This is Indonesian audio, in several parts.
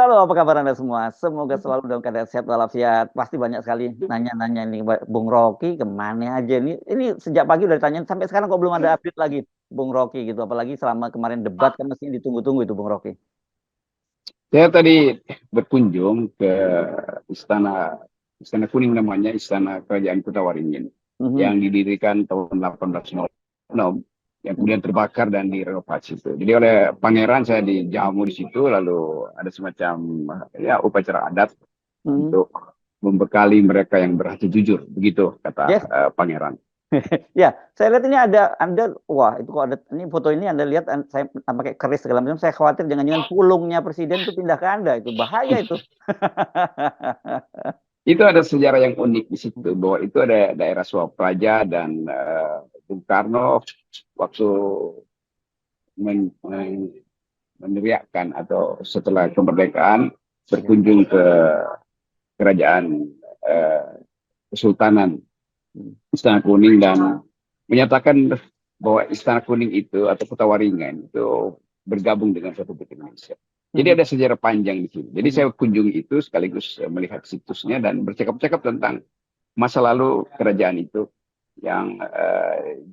Halo, apa kabar Anda semua? Semoga selalu dalam keadaan sehat walafiat. Pasti banyak sekali nanya-nanya nih, Bung Rocky kemana aja nih? Ini sejak pagi udah ditanyain sampai sekarang kok belum ada update lagi, Bung Rocky gitu. Apalagi selama kemarin debat kan mesti ditunggu-tunggu itu, Bung Rocky. Saya tadi berkunjung ke istana Istana Kuning namanya Istana Kerajaan Kota Waringin Mhm. yang didirikan tahun 1806 yang kemudian terbakar dan direnovasi itu. Jadi oleh pangeran saya dijamu di situ lalu ada semacam ya upacara adat Mhm. untuk membekali mereka yang berhati jujur begitu kata Yes, pangeran. ya. Saya lihat ini ada Anda, wah itu kok ada ini foto ini Anda lihat saya pakai keris segala macam. Saya khawatir jangan-jangan pulungnya presiden itu pindah ke Anda itu bahaya itu. Itu ada sejarah yang unik di situ bahwa itu ada daerah Suapraja dan Bung Karno waktu meneriakkan atau setelah kemerdekaan Ya. berkunjung ke kerajaan eh, Kesultanan Istana Kuning dan menyatakan bahwa Istana Kuning itu atau Kota Waringin itu bergabung dengan Republik Indonesia. Jadi Mhm. ada sejarah panjang di sini. Jadi Mhm. saya kunjungi itu sekaligus melihat situsnya dan bercakap-cakap tentang masa lalu kerajaan itu yang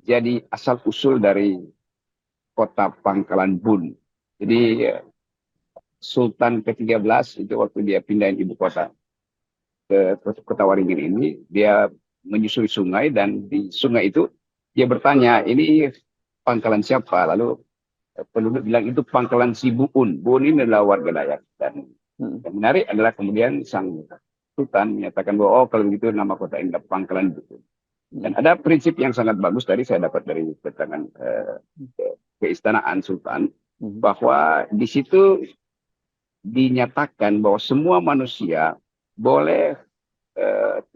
jadi asal usul dari kota Pangkalan Bun. Jadi Sultan ke-13 itu waktu dia pindahin ibu kota ke kota Waringin ini, dia menyusuri sungai dan di sungai itu dia bertanya, ini pangkalan siapa? Lalu penduduk bilang itu pangkalan si Buun. Buun ini adalah warga Dayak. Dan Mhm. yang menarik adalah kemudian sang Sultan menyatakan bahwa oh kalau begitu nama kota ini adalah Pangkalan Buun. Dan Mhm. ada prinsip yang sangat bagus tadi saya dapat dari keterangan keistanaan Sultan Mhm. bahwa di situ dinyatakan bahwa semua manusia boleh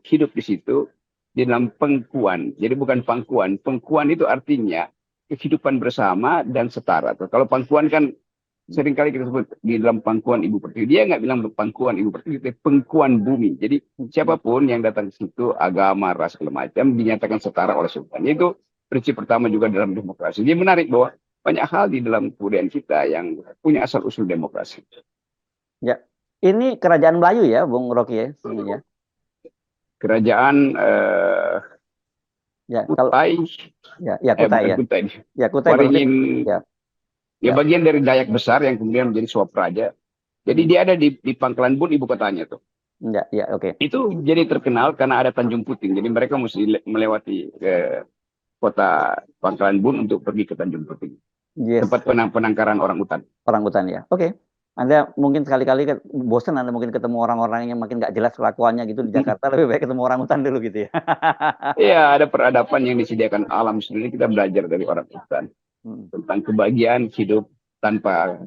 hidup di situ di dalam pengkuan. Jadi bukan pangkuan. Pengkuan itu artinya kehidupan bersama dan setara. Kalau pangkuan kan seringkali kita sebut di dalam pangkuan Ibu Pertiwi. Dia nggak bilang pangkuan Ibu Pertiwi, tapi pengkuan bumi. Jadi Mhm. siapapun yang datang ke situ, agama, ras, segala macam, dinyatakan setara oleh Sultan. Itu prinsip pertama juga dalam demokrasi. Jadi menarik bahwa banyak hal di dalam kebudayaan kita yang punya asal usul demokrasi. Ya, ini kerajaan Melayu ya, Bung Rocky ya, sebenarnya. Kerajaan Ya, kalau Kutai, ya, ya Kutai bukan ya, Kutai, ya Kutai berarti Waringin, ya, ya ya, bagian dari Dayak besar yang kemudian menjadi Swapraja. Jadi hmm, dia ada di Pangkalan Bun, ibu kotanya tuh. ya, ya, oke, Itu jadi terkenal karena ada Tanjung Puting. Jadi mereka mesti melewati kota Pangkalan Bun untuk pergi ke Tanjung Puting. yes, Tempat penangkaran orang hutan. orang hutan ya, oke. Anda mungkin sekali-kali bosan Anda mungkin ketemu orang-orang yang makin nggak jelas kelakuannya gitu di Jakarta, lebih baik ketemu orang hutan dulu gitu ya. Iya, ada peradaban yang disediakan alam sendiri. Kita belajar dari orang hutan Hmm. tentang kebahagiaan hidup tanpa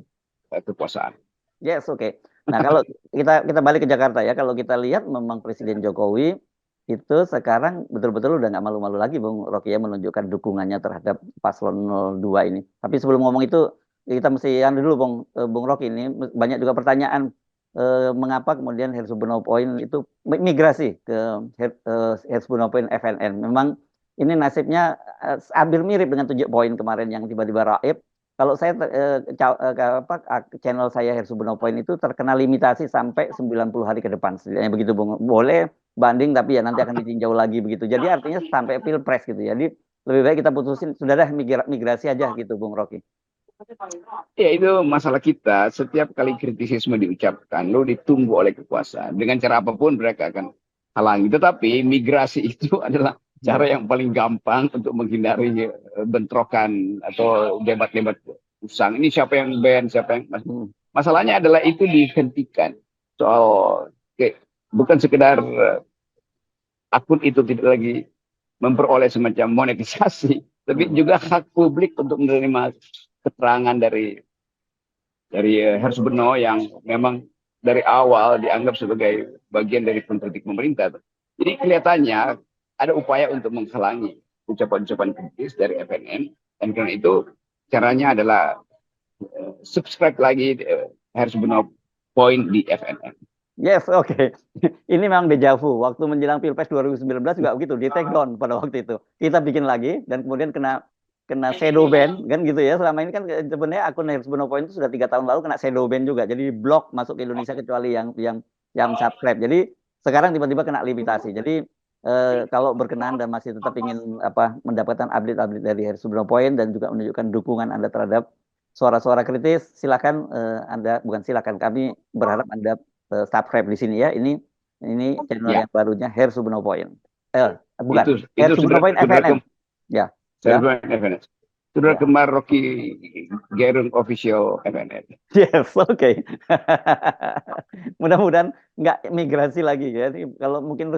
kekuasaan. Yes, oke. Nah, kalau kita balik ke Jakarta ya, kalau kita lihat memang Presiden Jokowi itu sekarang betul-betul udah nggak malu-malu lagi, Bung Rocky ya, menunjukkan dukungannya terhadap paslon 02 ini. Tapi sebelum ngomong itu, kita mesti yang dulu, Bung Rocky ini banyak juga pertanyaan mengapa kemudian Hersubono Point itu migrasi ke Hersubono Point FNN. Memang ini nasibnya hampir mirip dengan 7 poin kemarin yang tiba-tiba raib. Kalau saya apa, channel saya Hersubono Point itu terkena limitasi sampai 90 hari ke depan. Setidaknya begitu, Bung. Boleh banding tapi ya nanti akan ditinjau lagi begitu. Jadi artinya sampai Pilpres gitu. Jadi lebih baik kita putusin sudah dah migrasi aja gitu, Bung Rocky. Ya itu masalah kita. Setiap kali kritisisme diucapkan, lo ditunggu oleh kekuasaan. Dengan cara apapun mereka akan halangi. Tetapi migrasi itu adalah Hmm. cara yang paling gampang untuk menghindari bentrokan atau debat-debat usang. Ini siapa yang ban, siapa yang... Hmm. Masalahnya adalah itu dihentikan. Soal bukan sekedar akun itu tidak lagi memperoleh semacam monetisasi, tapi Hmm. juga hak publik untuk menerima keterangan dari Hersubono yang memang dari awal dianggap sebagai bagian dari pengkritik pemerintah. Jadi kelihatannya ada upaya untuk menghalangi ucapan-ucapan kritis dari FNN dan karena itu caranya adalah subscribe lagi Hersubono Point di FNN. Yes, oke. Ini memang deja vu. Waktu menjelang Pilpres 2019 juga begitu, di take down pada waktu itu. Kita bikin lagi dan kemudian kena kena shadow ban kan gitu ya. Selama ini kan sebenarnya akun Hersbono Point itu sudah 3 tahun lalu kena shadow ban juga. Jadi blok masuk ke Indonesia kecuali yang subscribe. Jadi sekarang tiba-tiba kena limitasi. Jadi kalau berkenan dan masih tetap ingin mendapatkan update-update dari Hersbono Point dan juga menunjukkan dukungan Anda terhadap suara-suara kritis, silakan Anda bukan silakan kami berharap Anda subscribe di sini ya. Ini channel Ya, yang barunya Hersbono Point. Bukan, itu Hersbono Point sudah FNN. Ya, ya. FNS. Sudah Ya. kemar Rocky Gerung official FNN. Yes, oke. Mudah-mudahan nggak migrasi lagi ya. Kalau mungkin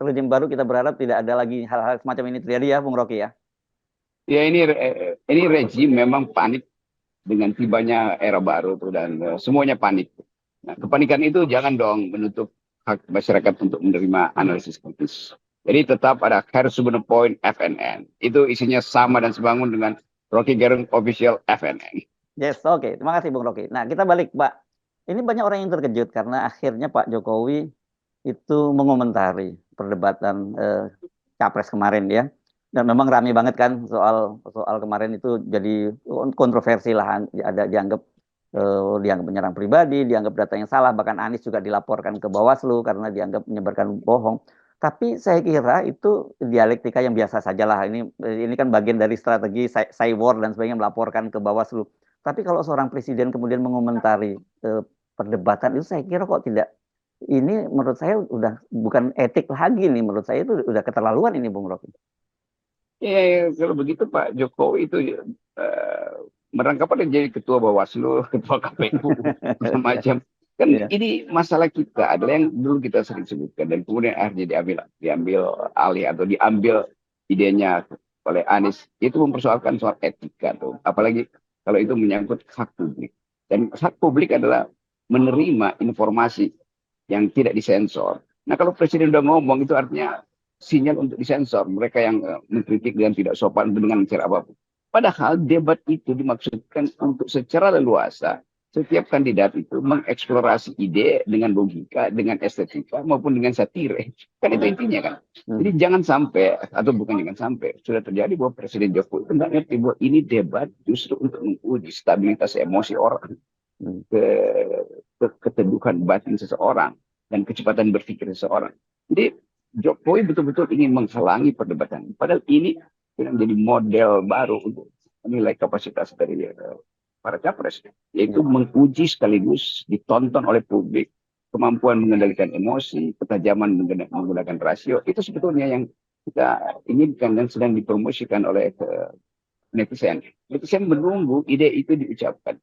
rejim baru kita berharap tidak ada lagi hal-hal semacam ini terjadi ya, Bung Rocky ya. Ya ini rejim memang panik dengan tibanya era baru tuh dan semuanya panik. Nah, kepanikan itu jangan dong menutup hak masyarakat untuk menerima analisis kritis. Jadi tetap ada Hersbono Point FNN. Itu isinya sama dan sebangun dengan Rocky Gerung official FNN. Yes, oke. Terima kasih Bung Rocky. Nah, kita balik, Pak. Ini banyak orang yang terkejut karena akhirnya Pak Jokowi itu mengomentari perdebatan Capres kemarin ya. Dan memang rame banget kan soal kemarin itu jadi kontroversi lah, ada dianggap menyerang pribadi, dianggap datanya salah, bahkan Anies juga dilaporkan ke Bawaslu karena dianggap menyebarkan bohong. Tapi saya kira itu dialektika yang biasa saja lah. Ini kan bagian dari strategi cyber dan sebagainya, melaporkan ke Bawaslu. Tapi kalau seorang presiden kemudian mengomentari perdebatan itu, saya kira kok tidak, ini menurut saya udah bukan etik lagi nih, menurut saya itu udah keterlaluan ini Bung Rocky. Ya, kalau begitu Pak Jokowi itu merangkap pada jadi ketua Bawaslu, ketua KPU, macam-macam. Kan Ya. ini masalah kita adalah yang dulu kita sering sebutkan dan kemudian akhirnya diambil alih atau diambil idenya oleh Anies, itu mempersoalkan soal etika tuh. Apalagi kalau itu menyangkut hak publik. Dan hak publik adalah menerima informasi yang tidak disensor. Nah, kalau presiden udah ngomong itu artinya sinyal untuk disensor mereka yang mengkritik dengan tidak sopan dengan cara apapun. Padahal debat itu dimaksudkan untuk secara leluasa setiap kandidat itu mengeksplorasi ide dengan logika, dengan estetika maupun dengan satire. Kan itu intinya kan. Jadi jangan sampai, atau bukan jangan sampai, sudah terjadi bahwa Presiden Jokowi itu nggak ngerti bahwa ini debat justru untuk menguji stabilitas emosi orang, ke, keteduhan batin seseorang, dan kecepatan berpikir seseorang. Jadi Jokowi betul-betul ingin menghalangi perdebatan. Padahal ini menjadi model baru untuk menilai kapasitas dari para capres, yaitu menguji sekaligus ditonton oleh publik kemampuan mengendalikan emosi, ketajaman menggunakan rasio. Itu sebetulnya yang kita inginkan dan sedang dipromosikan oleh netizen. Netizen menunggu ide itu diucapkan.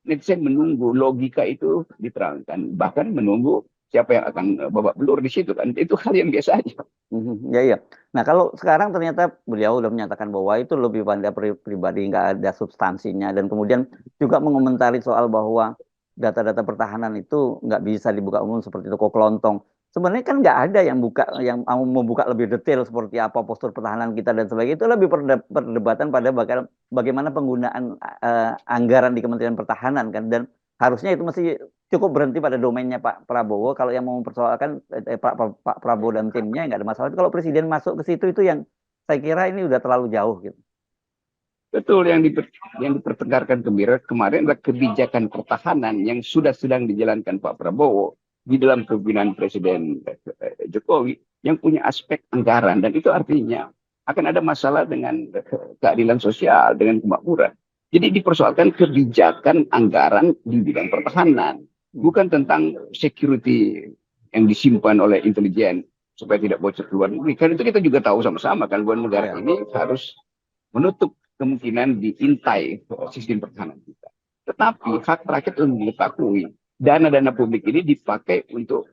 Netizen menunggu logika itu diterangkan, bahkan menunggu siapa yang akan babak belur di situ kan. Itu hal yang biasa aja. Ya, iya. Nah, kalau sekarang ternyata beliau udah menyatakan bahwa itu lebih pada pribadi, nggak ada substansinya, dan kemudian juga mengomentari soal bahwa data-data pertahanan itu nggak bisa dibuka umum seperti toko kelontong. Sebenarnya kan nggak ada yang mau membuka lebih detail seperti apa postur pertahanan kita dan sebagainya. Itu lebih perdebatan pada bagaimana penggunaan anggaran di Kementerian Pertahanan kan, dan harusnya itu masih cukup berhenti pada domainnya Pak Prabowo. Kalau yang mau mempersoalkan Pak Prabowo dan timnya nggak ada masalah. Kalau presiden masuk ke situ, itu yang saya kira ini udah terlalu jauh gitu. Betul, yang dipertengkarkan kemarin adalah kebijakan pertahanan yang sedang dijalankan Pak Prabowo di dalam kepemimpinan Presiden Jokowi yang punya aspek anggaran, dan itu artinya akan ada masalah dengan keadilan sosial, dengan kemakmuran. Jadi dipersoalkan kebijakan anggaran di bidang pertahanan, bukan tentang security yang disimpan oleh intelijen supaya tidak bocor ke luar negeri. Karena itu kita juga tahu sama-sama kan bahwa negara ini harus menutup kemungkinan diintai sistem pertahanan kita. Tetapi hak rakyat untuk mengetahui dana-dana publik ini dipakai untuk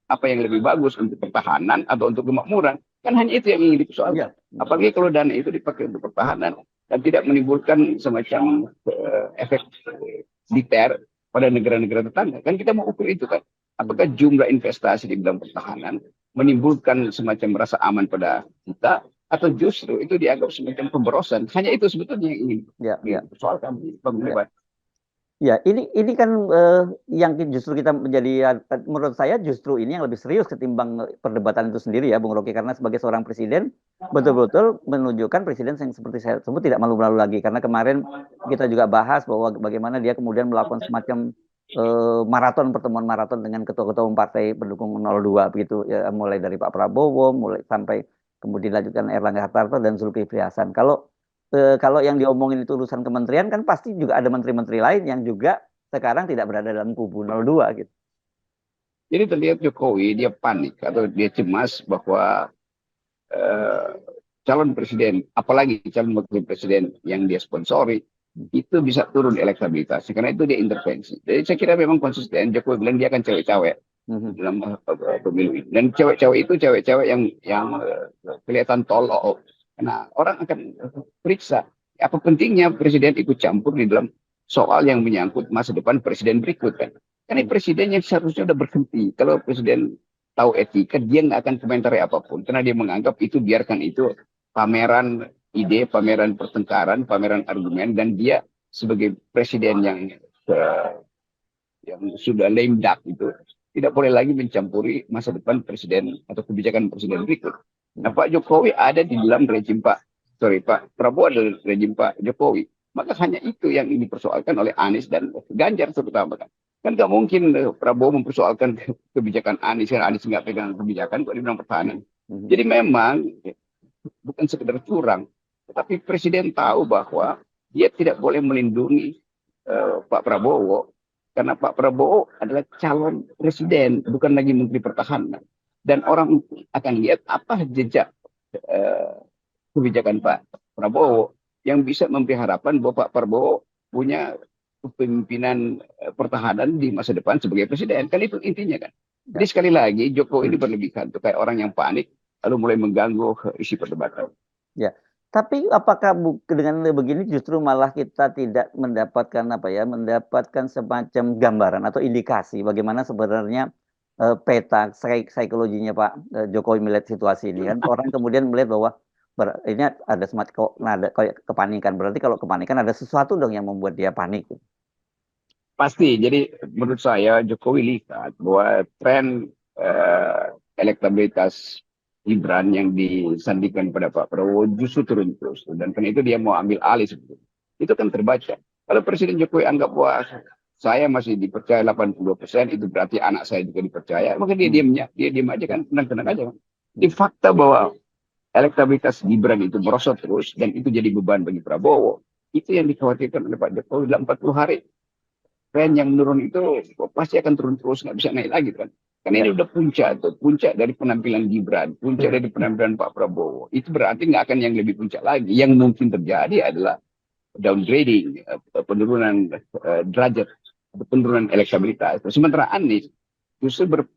apa yang lebih bagus, untuk pertahanan atau untuk kemakmuran. Kan hanya itu yang ingin dipersoalkan. Apalagi kalau dana itu dipakai untuk pertahanan dan tidak menimbulkan semacam efek deter pada negara-negara tetangga. Kan kita mau ukur itu kan. Apakah jumlah investasi di bidang pertahanan menimbulkan semacam rasa aman pada kita, atau justru itu dianggap semacam pemborosan. Hanya itu sebetulnya yang ingin dipersoalkan di pemilihan. Ya, ini kan yang justru kita menjadi, menurut saya justru ini yang lebih serius ketimbang perdebatan itu sendiri ya, Bung Rocky, karena sebagai seorang presiden betul-betul menunjukkan presiden yang seperti saya sebut tidak malu-malu lagi, karena kemarin kita juga bahas bahwa bagaimana dia kemudian melakukan semacam maraton, pertemuan maraton dengan ketua-ketua umum partai pendukung 02 begitu ya, mulai dari Pak Prabowo, mulai sampai kemudian dilanjutkan Erlangga Hartarto dan Zulkifli Hasan. Kalau yang diomongin itu urusan kementerian kan pasti juga ada menteri-menteri lain yang juga sekarang tidak berada dalam kubu 02 gitu. Jadi terlihat Jokowi dia panik atau dia cemas bahwa eh, calon presiden, apalagi calon wakil presiden yang dia sponsori, itu bisa turun elektabilitasnya karena itu dia intervensi. Jadi saya kira memang konsisten. Jokowi bilang dia akan cewek-cewek Mhm. dalam pemilu ini. Dan cewek-cewek itu cewek-cewek yang kelihatan tolol. Karena orang akan periksa apa pentingnya presiden ikut campur di dalam soal yang menyangkut masa depan presiden berikut kan. Karena presiden yang seharusnya udah berhenti. Kalau presiden tahu etika, dia nggak akan komentari apapun. Karena dia menganggap itu biarkan itu pameran ide, pameran pertengkaran, pameran argumen. Dan dia sebagai presiden yang sudah lame duck itu tidak boleh lagi mencampuri masa depan presiden atau kebijakan presiden berikut. Nah, Pak Jokowi ada di dalam rejim Pak Prabowo ada di rejim Pak Jokowi. Maka hanya itu yang dipersoalkan oleh Anies dan Ganjar terutama kan. Kan nggak mungkin Prabowo mempersoalkan kebijakan Anies, kan Anies nggak pegang kebijakan kok di bidang pertahanan. Jadi memang bukan sekedar curang, tetapi presiden tahu bahwa dia tidak boleh melindungi Pak Prabowo karena Pak Prabowo adalah calon presiden, bukan lagi menteri pertahanan. Dan orang akan lihat apa jejak eh, kebijakan Pak Prabowo yang bisa memberi harapan bahwa Pak Prabowo punya kepemimpinan pertahanan di masa depan sebagai presiden. Kan itu intinya kan. Jadi sekali lagi Jokowi ini berlebihan tuh kayak orang yang panik lalu mulai mengganggu isi perdebatan. Ya, tapi apakah dengan begini justru malah kita tidak mendapatkan apa ya, mendapatkan semacam gambaran atau indikasi bagaimana sebenarnya peta psikologinya Pak Jokowi melihat situasi ini kan. Orang kemudian melihat bahwa ini ada semacam kok ada kayak kepanikan. Berarti kalau kepanikan ada sesuatu dong yang membuat dia panik. Pasti. Jadi menurut saya Jokowi lihat bahwa tren eh, elektabilitas Gibran yang disandingkan pada Pak Prabowo justru turun terus. Dan karena itu dia mau ambil alih sebetulnya. Itu kan terbaca. Kalau Presiden Jokowi anggap bahwa saya masih dipercaya 82%, itu berarti anak saya juga dipercaya. Maka dia diamnya, dia diam aja kan, tenang-tenang aja kan. Di fakta bahwa elektabilitas Gibran itu merosot terus dan itu jadi beban bagi Prabowo. Itu yang dikhawatirkan oleh Pak Jokowi dalam 40 hari tren yang menurun itu pasti akan turun terus, nggak bisa naik lagi kan. Karena ini udah puncak tuh, puncak dari penampilan Gibran, puncak dari penampilan Pak Prabowo. Itu berarti nggak akan yang lebih puncak lagi. Yang mungkin terjadi adalah downgrading, penurunan derajat, penurunan elektabilitas. Sementara Anies justru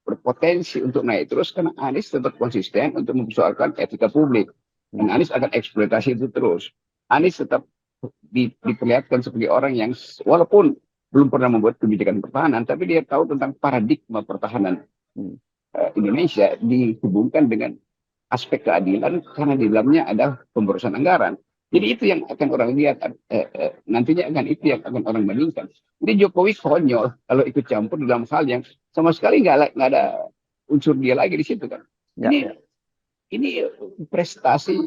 berpotensi untuk naik terus karena Anies tetap konsisten untuk mempersoalkan etika publik. Dan Anies akan eksploitasi itu terus. Anies tetap diperlihatkan sebagai orang yang walaupun belum pernah membuat kebijakan pertahanan, tapi dia tahu tentang paradigma pertahanan Indonesia dihubungkan dengan aspek keadilan karena di dalamnya ada pemborosan anggaran. Jadi itu yang akan orang lihat nantinya akan itu yang akan orang bandingkan. Jadi Jokowi konyol kalau ikut campur dalam hal yang sama sekali nggak ada unsur dia lagi di situ kan. Ya, Ini ini prestasi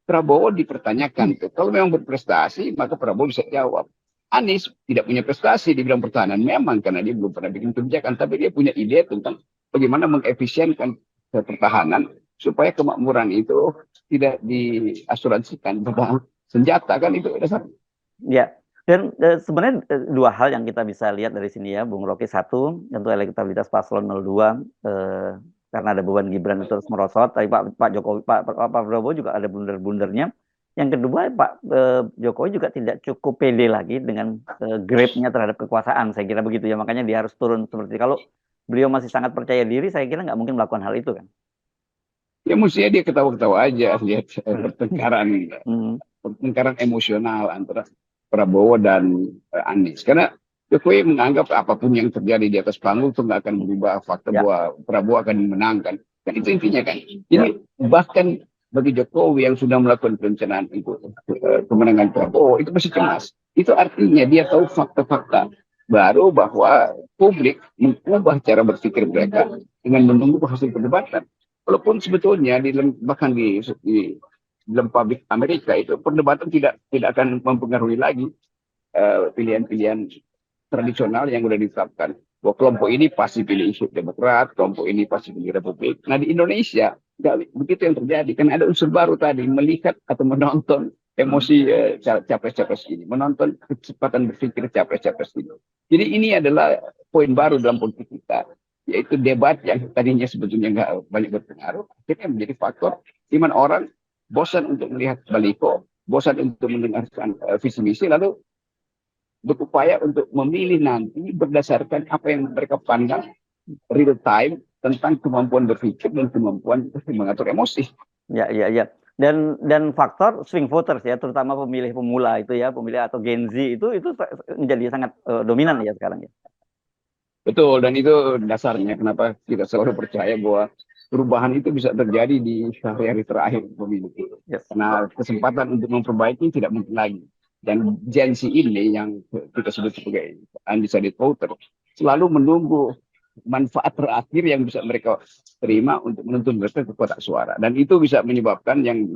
Prabowo dipertanyakan. Kalau memang berprestasi maka Prabowo bisa jawab. Anies tidak punya prestasi di bidang pertahanan memang karena dia belum pernah bikin kebijakan, tapi dia punya ide tentang bagaimana mengefisienkan pertahanan supaya kemakmuran itu tidak diasuransikan pada senjata kan itu dasar. ya. Dan sebenarnya dua hal yang kita bisa lihat dari sini ya, Bung Rocky. Satu, tentu elektabilitas paslon 02 karena ada beban Gibran itu terus merosot. Tapi Pak Jokowi, Pak Prabowo juga ada blunder-blundernya. Yang kedua, Pak Jokowi juga tidak cukup pede lagi dengan grade-nya terhadap kekuasaan. Saya kira begitu ya. Makanya dia harus turun seperti kalau beliau masih sangat percaya diri, saya kira nggak mungkin melakukan hal itu kan. Ya mestinya dia ketawa-ketawa aja lihat pertengkaran emosional antara Prabowo dan Anies. Karena Jokowi menganggap apapun yang terjadi di atas panggung itu nggak akan berubah fakta Ya. bahwa Prabowo akan dimenangkan. Kan itu intinya kan. Jadi bahkan bagi Jokowi yang sudah melakukan perencanaan untuk kemenangan Prabowo itu masih cemas. Itu artinya dia tahu fakta-fakta baru bahwa publik mengubah cara berpikir mereka dengan menunggu hasil perdebatan. Walaupun sebetulnya bahkan di dalam publik Amerika itu perdebatan tidak akan mempengaruhi lagi pilihan-pilihan tradisional yang sudah ditetapkan. Bahwa kelompok ini pasti pilih isu Demokrat, kelompok ini pasti pilih Republik. Nah di Indonesia nggak begitu yang terjadi, kan ada unsur baru tadi, melihat atau menonton emosi capres-capres ini, menonton kecepatan berpikir capres-capres ini. Jadi ini adalah poin baru dalam politik kita, yaitu debat yang tadinya sebetulnya nggak banyak berpengaruh, akhirnya menjadi faktor di mana orang bosan untuk melihat baliho, bosan untuk mendengarkan visi misi, lalu berupaya untuk memilih nanti berdasarkan apa yang mereka pandang real time tentang kemampuan berpikir dan kemampuan mengatur emosi. Ya, ya, ya. Dan faktor swing voters ya, terutama pemilih pemula itu ya, pemilih atau Gen Z itu menjadi sangat dominan ya sekarang ya. Betul, dan itu dasarnya kenapa kita selalu percaya bahwa perubahan itu bisa terjadi di hari-hari terakhir pemilu. Yes. Karena kesempatan untuk memperbaiki tidak mungkin lagi. Dan Gen Z ini yang kita sebut sebagai undecided voter selalu menunggu manfaat terakhir yang bisa mereka terima untuk menuntun mereka ke kotak suara. Dan itu bisa menyebabkan yang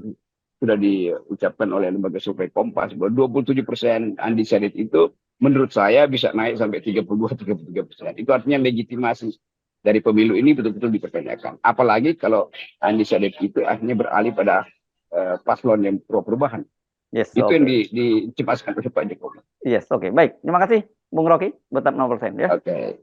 sudah diucapkan oleh lembaga survei Kompas bahwa 27% undecided itu menurut saya bisa naik sampai 32-33%. Itu artinya legitimasi dari pemilu ini betul-betul dipertanyakan. Apalagi kalau undecided itu akhirnya beralih pada paslon yang pro perubahan. Yes, itu yang dicemaskan oleh Pak Jokowi. Yes, oke. Baik. Terima kasih, Bung Rocky, tetap 0% ya. Oke.